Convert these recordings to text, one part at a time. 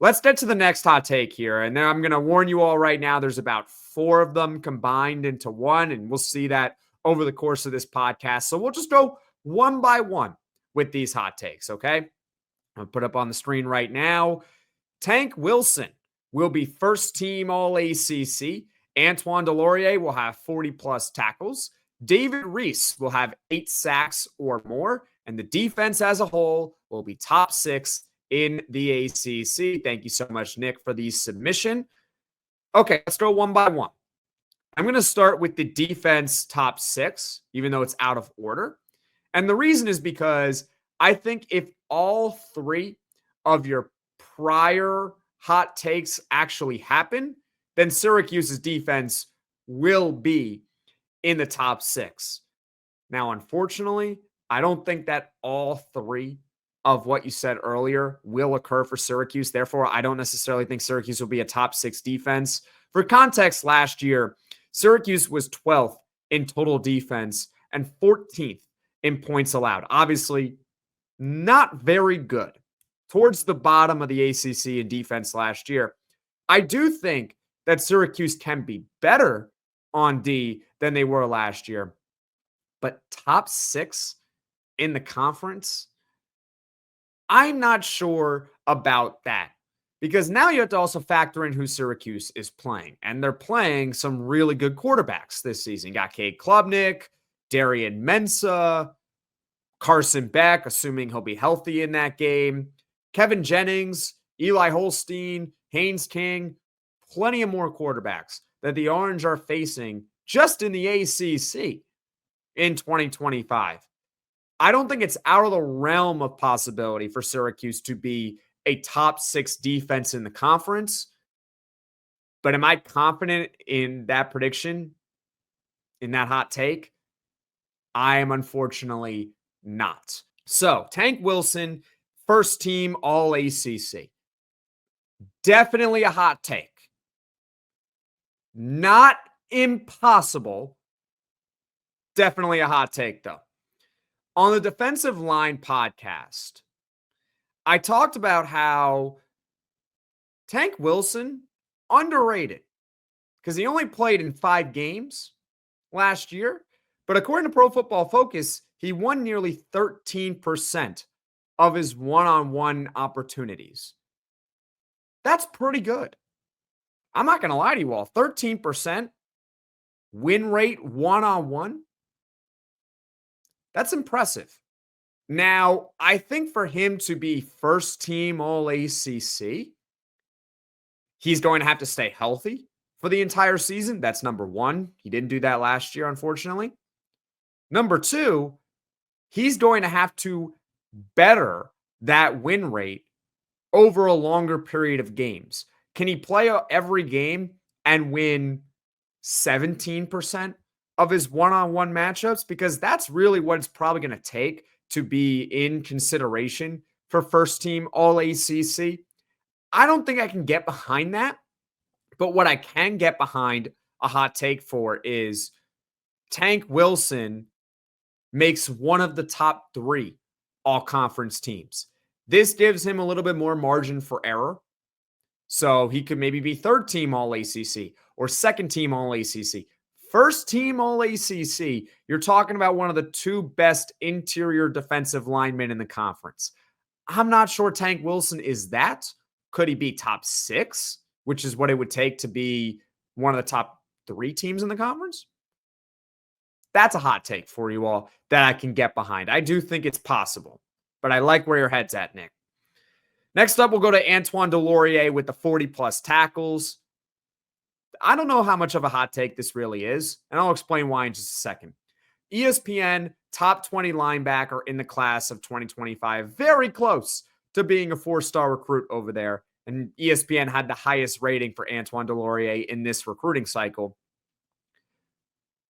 Let's get to the next hot take here. And then I'm going to warn you all right now, there's about 4 of them combined into one, and we'll see that over the course of this podcast. So we'll just go one by one with these hot takes, okay? I'll put up on the screen right now. Tank Wilson will be first team All-ACC. Antoine Deslauriers will have 40-plus tackles. David Reese will have 8 sacks or more. And the defense as a whole will be top 6 in the ACC. Thank you so much, Nick, for the submission. Okay, let's go one by one. I'm going to start with the defense top 6, even though it's out of order. And the reason is because I think if all 3 of your prior hot takes actually happen, then Syracuse's defense will be in the top 6. Now, unfortunately, I don't think that all 3 of what you said earlier will occur for Syracuse. Therefore, I don't necessarily think Syracuse will be a top 6 defense. For context, last year, Syracuse was 12th in total defense and 14th in points allowed. Obviously, not very good. Towards the bottom of the ACC in defense last year. I do think that Syracuse can be better on D than they were last year. But top 6 in the conference, I'm not sure about that. Because now you have to also factor in who Syracuse is playing. And they're playing some really good quarterbacks this season. You got Cade Klubnik, Darian Mensah, Carson Beck, assuming he'll be healthy in that game, Kevin Jennings, Eli Holstein, Haynes King, plenty of more quarterbacks that the Orange are facing just in the ACC in 2025. I don't think it's out of the realm of possibility for Syracuse to be a top 6 defense in the conference. But am I confident in that prediction, in that hot take? I am unfortunately not. So, Tank Wilson, first team All-ACC. Definitely a hot take. Not impossible. Definitely a hot take, though. On the Defensive Line podcast, I talked about how Tank Wilson, underrated, because he only played in 5 games last year. But according to Pro Football Focus, he won nearly 13% of his one-on-one opportunities. That's pretty good. I'm not going to lie to you all. 13% win rate one-on-one. That's impressive. Now, I think for him to be first team All-ACC, he's going to have to stay healthy for the entire season. That's number 1. He didn't do that last year, unfortunately. Number 2, he's going to have to better that win rate over a longer period of games. Can he play every game and win 17% of his one-on-one matchups? Because that's really what it's probably going to take to be in consideration for first team All-ACC. I don't think I can get behind that. But what I can get behind a hot take for is Tank Wilson makes one of the top 3 all-conference teams. This gives him a little bit more margin for error. So he could maybe be third team All-ACC or second team All-ACC. First team All-ACC, you're talking about one of the 2 best interior defensive linemen in the conference. I'm not sure Tank Wilson is that. Could he be top 6, which is what it would take to be one of the top 3 teams in the conference? That's a hot take for you all that I can get behind. I do think it's possible, but I like where your head's at, Nick. Next up, we'll go to Antoine Deslauriers with the 40-plus tackles. I don't know how much of a hot take this really is, and I'll explain why in just a second. ESPN top 20 linebacker in the class of 2025. Very close to being a 4-star recruit over there. And ESPN had the highest rating for Antoine Deslauriers in this recruiting cycle.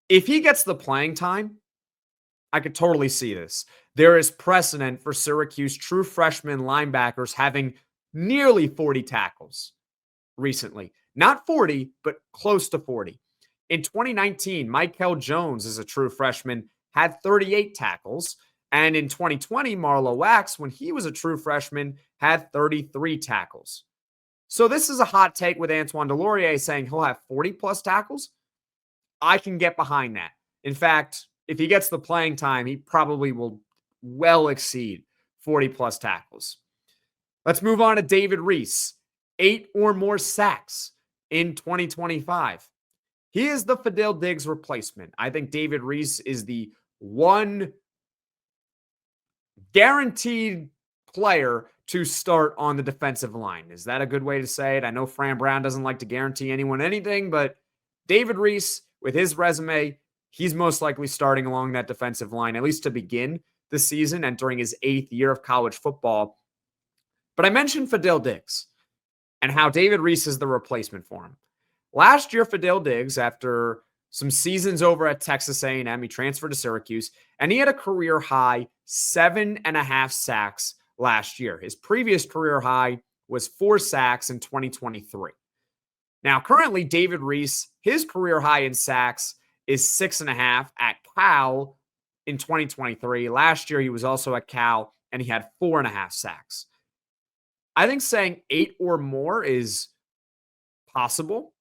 If he gets the playing time, I could totally see this. There is precedent for Syracuse true freshman linebackers having nearly 40 tackles recently. Not 40, but close to 40. In 2019, Michael Jones, as a true freshman, had 38 tackles. And in 2020, Marlo Wax, when he was a true freshman, had 33 tackles. So this is a hot take with Antoine Deslauriers saying he'll have 40 plus tackles. I can get behind that. In fact, if he gets the playing time, he probably will well exceed 40 plus tackles. Let's move on to David Reese. 8 or more sacks in 2025. He is the Fadil Diggs replacement. I think David Reese is the one guaranteed player to start on the defensive line. Is that a good way to say it? I know Fran Brown doesn't like to guarantee anyone anything, but David Reese, with his resume, he's most likely starting along that defensive line, at least to begin the season, entering his 8th year of college football. But I mentioned Fadil Diggs and how David Reese is the replacement for him. Last year, Fadil Diggs, after some seasons over at Texas A&M, he transferred to Syracuse, and he had a career-high 7.5 sacks last year. His previous career high was 4 sacks in 2023. Now, currently, David Reese, his career high in sacks is 6.5 at Cal in 2023. Last year, he was also at Cal, and he had 4.5 sacks. I think saying 8 or more is possible.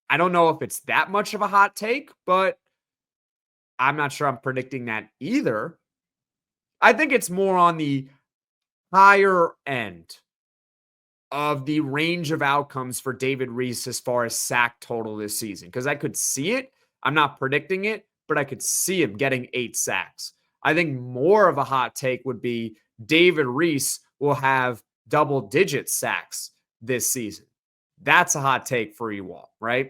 I don't know if it's that much of a hot take, but I'm not sure I'm predicting that either. I think it's more on the higher end of the range of outcomes for David Reese as far as sack total this season, because I could see it. I'm not predicting it, but I could see him getting 8 sacks. I think more of a hot take would be David Reese will have double-digit sacks this season. That's a hot take for you all, right?